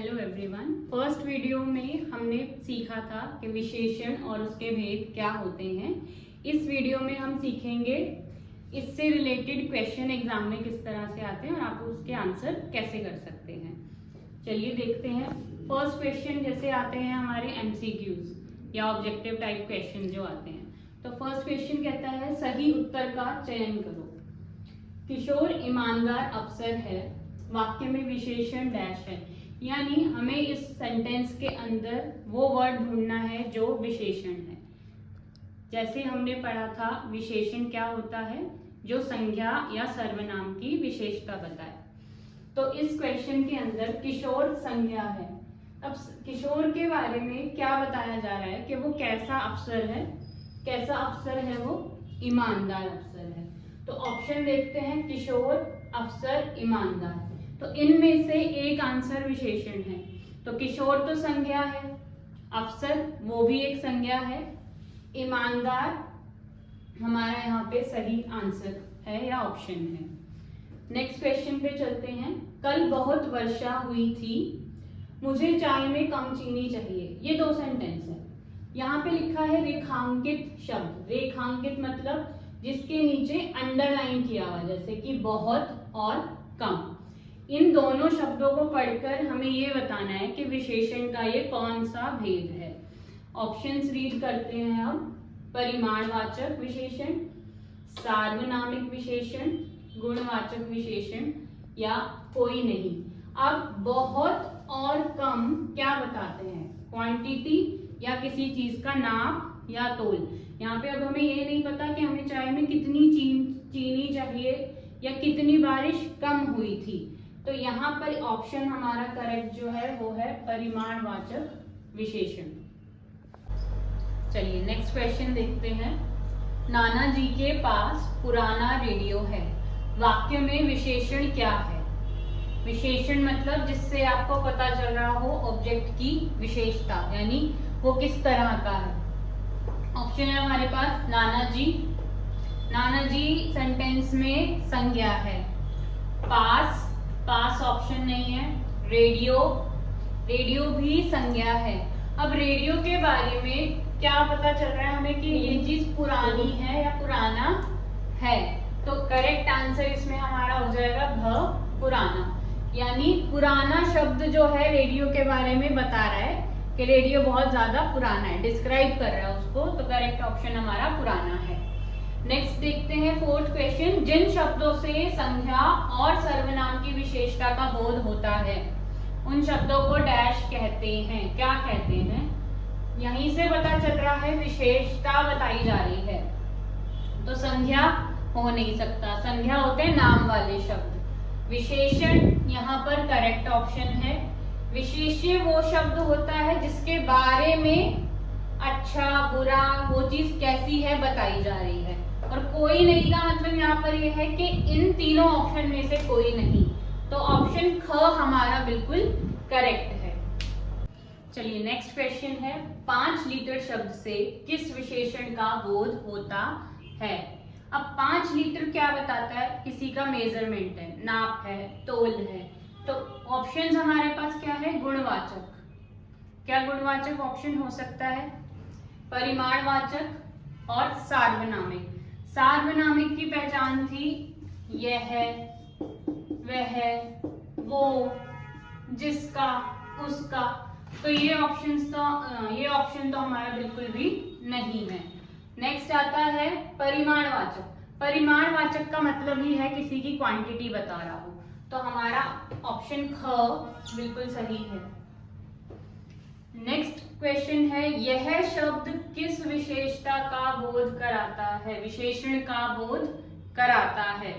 Hello everyone. First video में हमने सीखा था कि विशेषण और उसके भेद क्या होते हैं। इस वीडियो में हम सीखेंगे इससे रिलेटेड क्वेश्चन एग्जाम में किस तरह से आते हैं और आप उसके आंसर कैसे कर सकते हैं। चलिए देखते हैं। फर्स्ट क्वेश्चन जैसे आते हैं हमारे एमसीक्यूज या ऑब्जेक्टिव टाइप क्वेश्चन जो आते हैं, तो फर्स्ट क्वेश्चन कहता है सही उत्तर का चयन करो। किशोर ईमानदार अफसर है, वाक्य में विशेषण डैश है। यानी हमें इस सेंटेंस के अंदर वो वर्ड ढूंढना है जो विशेषण है। जैसे हमने पढ़ा था विशेषण क्या होता है, जो संज्ञा या सर्वनाम की विशेषता बताए। तो इस क्वेश्चन के अंदर किशोर संज्ञा है। अब किशोर के बारे में क्या बताया जा रहा है कि वो कैसा अफसर है। कैसा अफसर है वो? ईमानदार अफसर है। तो ऑप्शन देखते हैं, किशोर, अफसर, ईमानदार। तो इनमें से एक आंसर विशेषण है। तो किशोर तो संज्ञा है, अफसर वो भी एक संज्ञा है, ईमानदार हमारा यहाँ पे सही आंसर है या ऑप्शन है। नेक्स्ट क्वेश्चन पे चलते हैं। कल बहुत वर्षा हुई थी, मुझे चाय में कम चीनी चाहिए। ये दो सेंटेंस है। यहाँ पे लिखा है रेखांकित शब्द। रेखांकित मतलब जिसके नीचे अंडरलाइन किया हुआ, जैसे कि बहुत और कम। इन दोनों शब्दों को पढ़कर हमें ये बताना है कि विशेषण का ये कौन सा भेद है। ऑप्शंस रीड करते हैं हम। परिमाणवाचक विशेषण, सार्वनामिक विशेषण, गुणवाचक विशेषण या कोई नहीं। अब बहुत और कम क्या बताते हैं? क्वांटिटी या किसी चीज का नाप या तोल। यहाँ पे अब हमें ये नहीं पता कि हमें चाय में कितनी चीनी चाहिए या कितनी बारिश कम हुई थी। तो यहाँ पर ऑप्शन हमारा करेक्ट जो है वो है परिमाणवाचक विशेषण। चलिए नेक्स्ट क्वेश्चन देखते हैं। नाना जी के पास पुराना रेडियो है, वाक्य में विशेषण क्या है? विशेषण मतलब जिससे आपको पता चल रहा हो ऑब्जेक्ट की विशेषता, यानी वो किस तरह का है। ऑप्शन है हमारे पास नाना जी। नाना जी सेंटेंस में संज्ञा है। पास, पास ऑप्शन नहीं है। रेडियो, रेडियो भी संज्ञा है। अब रेडियो के बारे में क्या पता चल रहा है हमें कि ये चीज पुरानी है या पुराना है। तो करेक्ट आंसर इसमें हमारा हो जाएगा भ, पुराना। यानी पुराना शब्द जो है रेडियो के बारे में बता रहा है कि रेडियो बहुत ज्यादा पुराना है, डिस्क्राइब कर रहा है उसको। तो करेक्ट ऑप्शन हमारा पुराना है। नेक्स्ट देखते हैं फोर्थ क्वेश्चन। जिन शब्दों से संज्ञा और सर्वनाम की विशेषता का बोध होता है उन शब्दों को डैश कहते हैं। क्या कहते हैं? यहीं से पता चल रहा है विशेषता बताई जा रही है। तो संज्ञा हो नहीं सकता, संज्ञा होते हैं नाम वाले शब्द। विशेषण यहाँ पर करेक्ट ऑप्शन है। विशेष्य वो शब्द होता है जिसके बारे में अच्छा बुरा वो चीज कैसी है बताई जा रही है। और कोई नहीं का मतलब यहाँ पर ये है कि इन तीनों ऑप्शन में से कोई नहीं। तो ऑप्शन ख हमारा बिल्कुल करेक्ट है। चलिए नेक्स्ट क्वेश्चन है। 5 लीटर शब्द से किस विशेषण का बोध होता है? अब 5 लीटर क्या बताता है? किसी का मेजरमेंट है, नाप है, तोल है। तो ऑप्शंस हमारे पास क्या है? गुणवाचक। क्या गुणवाचक ऑप्शन हो सकता है? परिमाणवाचक और सार्वनामिक। सार्वनामिक की पहचान थी यह, वह, वो, जिसका, उसका। तो ये ऑप्शन तो हमारा बिल्कुल भी नहीं है। नेक्स्ट आता है परिमाणवाचक। परिमाणवाचक का मतलब ही है किसी की क्वांटिटी बता रहा हो। तो हमारा ऑप्शन ख बिल्कुल सही है। नेक्स्ट क्वेश्चन है। यह शब्द किस विशेषता का बोध कराता है? विशेषण का बोध कराता है।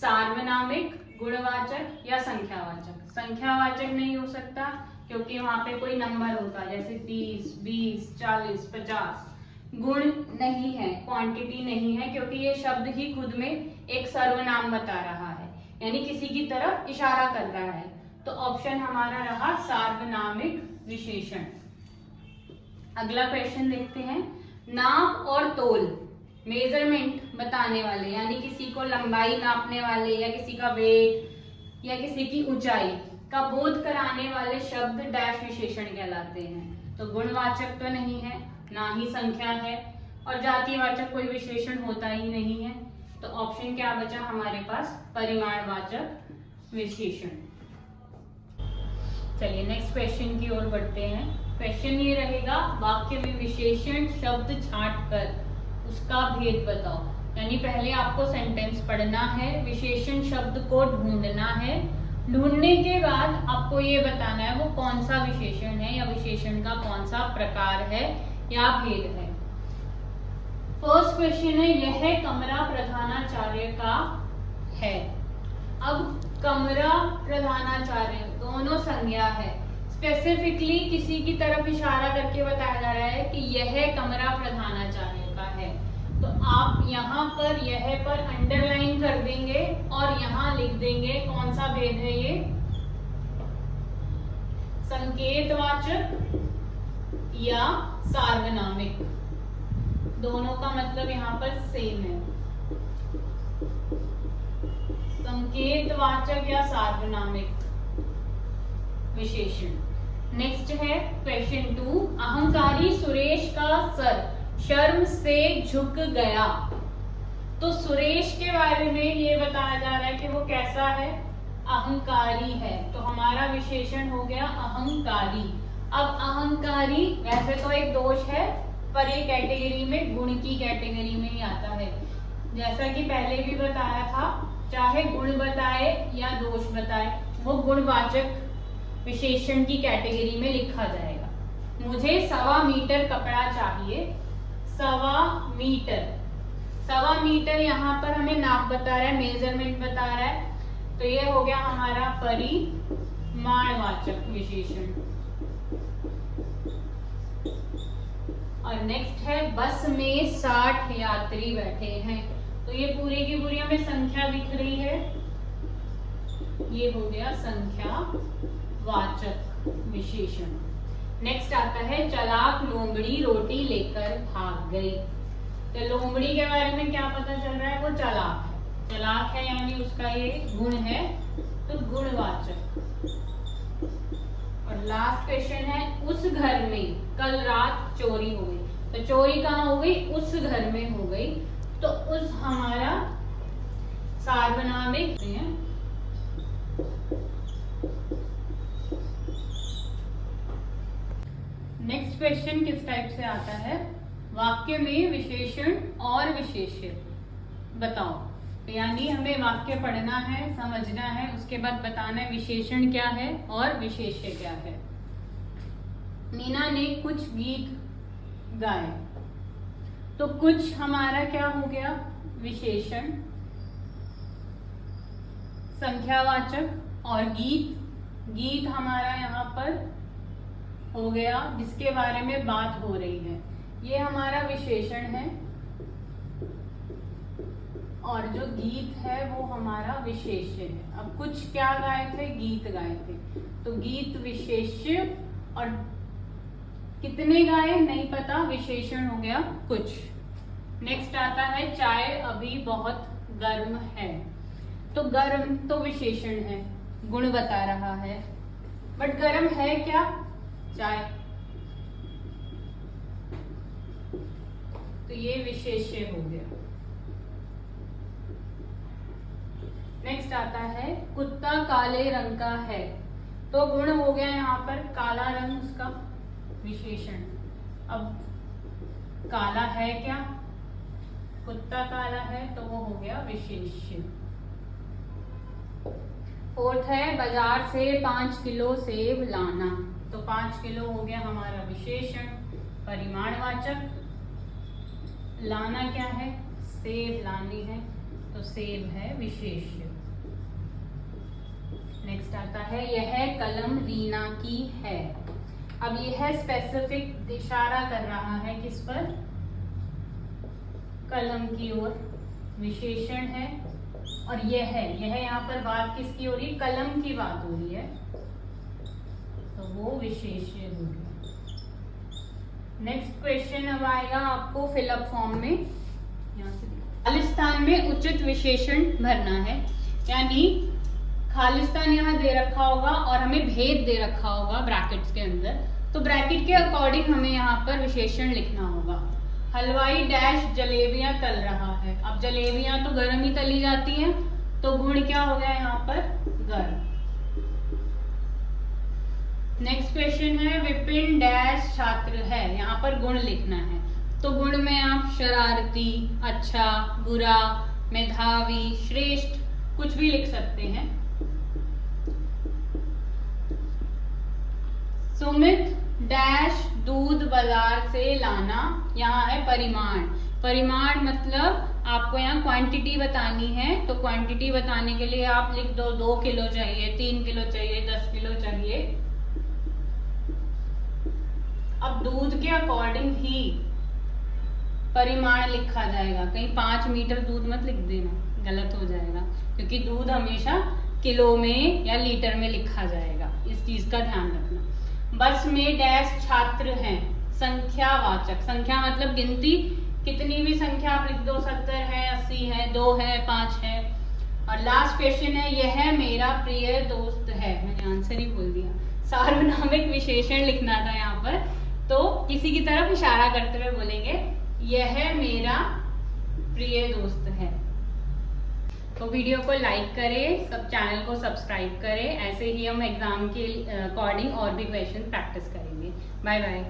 सार्वनामिक, गुणवाचक या संख्यावाचक। संख्यावाचक नहीं हो सकता क्योंकि वहां पे कोई नंबर होता है, जैसे 30, 20, 40, 50। गुण नहीं है, क्वांटिटी नहीं है क्योंकि ये शब्द ही खुद में एक सर्वनाम बता रहा है, यानी किसी की तरफ इशारा कर रहा है। तो ऑप्शन हमारा रहा सार्वनामिक विशेषण। अगला क्वेश्चन देखते हैं। नाप और तोल, मेजरमेंट बताने वाले, यानी किसी को लंबाई नापने वाले या किसी का वेट या किसी की ऊंचाई, का बोध कराने वाले शब्द डैश विशेषण कहलाते हैं। तो गुणवाचक तो नहीं है, ना ही संख्या है, और जातिवाचक कोई विशेषण होता ही नहीं है। तो ऑप्शन क्या बचा हमारे पास, परिमाणवाचक विशेषण। चलिए नेक्स्ट क्वेश्चन की ओर बढ़ते हैं। क्वेश्चन ये रहेगा, वाक्य में विशेषण शब्द छांटकर उसका भेद बताओ। यानी पहले आपको सेंटेंस पढ़ना है, विशेषण शब्द को ढूंढना है, ढूंढने के बाद आपको ये बताना है वो कौन सा विशेषण है या विशेषण का कौन सा प्रकार है या भेद है। फर्स्ट क्वेश्चन है, यह कमरा प्रधानाचार्य का है। अब कमरा प्रधानाचार्य दोनों संज्ञा है, स्पेसिफिकली किसी की तरफ इशारा करके बताया जा रहा है कि यह कमरा प्रधानाचार्य का है। तो आप यहाँ पर यह पर अंडरलाइन कर देंगे और यहाँ लिख देंगे कौन सा भेद है ये, संकेतवाचक या सार्वनामिक। दोनों का मतलब यहाँ पर सेम है, संकेतवाचक या सार्वनामिक विशेषण। नेक्स्ट है क्वेश्चन 2, अहंकारी सुरेश का सर शर्म से झुक गया। तो सुरेश के बारे में ये बताया जा रहा है कि वो कैसा है, अहंकारी है। तो हमारा विशेषण हो गया अहंकारी। अब अहंकारी वैसे तो एक दोष है, पर ये कैटेगरी में गुण की कैटेगरी में ही आता है। जैसा कि पहले भी बताया था, चाहे गुण बताए या दोष बताए, वो गुणवाचक विशेषण की कैटेगरी में लिखा जाएगा। मुझे 1.25 मीटर कपड़ा चाहिए। 1.25 मीटर, 1.25 मीटर यहाँ पर हमें नाप बता रहा है, मेजरमेंट बता रहा है। तो ये हो गया हमारा परिमाणवाचक विशेषण। और नेक्स्ट है, बस में 60 यात्री बैठे हैं। तो ये पूरी की पूरी हमें संख्या दिख रही है, ये हो गया संख्यावाचक विशेषण। नेक्स्ट आता है, चलाक लोमड़ी रोटी लेकर भाग गई। तो लोमड़ी के बारे में क्या पता चल रहा है, वो चलाक है। चलाक है यानी उसका ये गुण है, तो गुणवाचक। और लास्ट क्वेश्चन है, उस घर में कल रात चोरी हो गई। तो चोरी कहाँ हो गई, उस घर में हो गई। तो उस हमारा सार्वनामिक है। नेक्स्ट क्वेश्चन किस टाइप से आता है, वाक्य में विशेषण और विशेष्य बताओ। तो यानी हमें वाक्य पढ़ना है, समझना है, उसके बाद बताना है विशेषण क्या है और विशेष्य क्या है। नीना ने कुछ गीत गाए। तो कुछ हमारा क्या हो गया, विशेषण, संख्यावाचक। और गीत हमारा यहाँ पर हो गया जिसके बारे में बात हो रही है, ये हमारा विशेषण है। और जो गीत है वो हमारा विशेष्य है। अब कुछ क्या गाए थे, गीत गाए थे। तो गीत विशेष्य, और कितने गाए नहीं पता, विशेषण हो गया कुछ। नेक्स्ट आता है, चाय अभी बहुत गर्म है। तो गर्म तो विशेषण है, गुण बता रहा है, बट गर्म है क्या, चाय। तो ये विशेष्य हो गया। नेक्स्ट आता है, कुत्ता काले रंग का है। तो गुण हो गया यहाँ पर काला रंग, उसका विशेषण। अब काला है क्या, कुत्ता काला है, तो वो हो गया विशेष्य। फोर्थ है, बाजार से 5 किलो सेब लाना। तो 5 किलो हो गया हमारा विशेषण, परिमाणवाचक। लाना क्या है, सेब लानी है, तो सेब है विशेष्य। नेक्स्ट आता है, यह कलम रीना की है। अब यह स्पेसिफिक इशारा कर रहा है किस पर, कलम की ओर, विशेषण है। और यह यहाँ पर बात किसकी हो रही है, कलम की बात हो रही है, तो वो विशेष्य हो गया। नेक्स्ट क्वेश्चन अब आएगा आपको फिलअप फॉर्म में, यहाँ से खाली स्थान में उचित विशेषण भरना है। यानी खालिस्तान यहाँ दे रखा होगा और हमें भेद दे रखा होगा ब्रैकेट्स के अंदर, तो ब्रैकेट के अकॉर्डिंग हमें यहाँ पर विशेषण लिखना होगा। हलवाई डैश जलेबियां तल रहा है। अब जलेबियां तो गर्म ही तली जाती हैं, तो गुण क्या हो गया यहाँ पर, गर्म। नेक्स्ट क्वेश्चन है विपिन डैश छात्र है। यहाँ पर गुण लिखना है, तो गुण में आप शरारती, अच्छा, बुरा, मेधावी, श्रेष्ठ कुछ भी लिख सकते हैं। सुमित डैश दूध बाजार से लाना। यहाँ है परिमाण। परिमाण मतलब आपको यहाँ क्वांटिटी बतानी है, तो क्वांटिटी बताने के लिए आप लिख दो 2 किलो चाहिए, 3 किलो चाहिए, 10 किलो चाहिए। अब दूध के अकॉर्डिंग ही परिमाण लिखा जाएगा, कहीं 5 मीटर दूध मत लिख देना, गलत हो जाएगा, क्योंकि दूध हमेशा किलो में या लीटर में लिखा जाएगा, इस चीज का ध्यान रखना। बस में डैश छात्र हैं, संख्यावाचक। संख्या मतलब गिनती, कितनी भी संख्या आप लिख दो, 70 है, 80 है, 2 है, 5 है। और लास्ट क्वेश्चन है यह मेरा प्रिय दोस्त है। मैंने आंसर ही बोल दिया। सार्वनामिक विशेषण लिखना था यहाँ पर, तो किसी की तरफ इशारा करते हुए बोलेंगे यह मेरा प्रिय दोस्त है। तो वीडियो को लाइक करें, सब चैनल को सब्सक्राइब करें। ऐसे ही हम एग्जाम के अकॉर्डिंग और भी क्वेश्चन प्रैक्टिस करेंगे। Bye bye.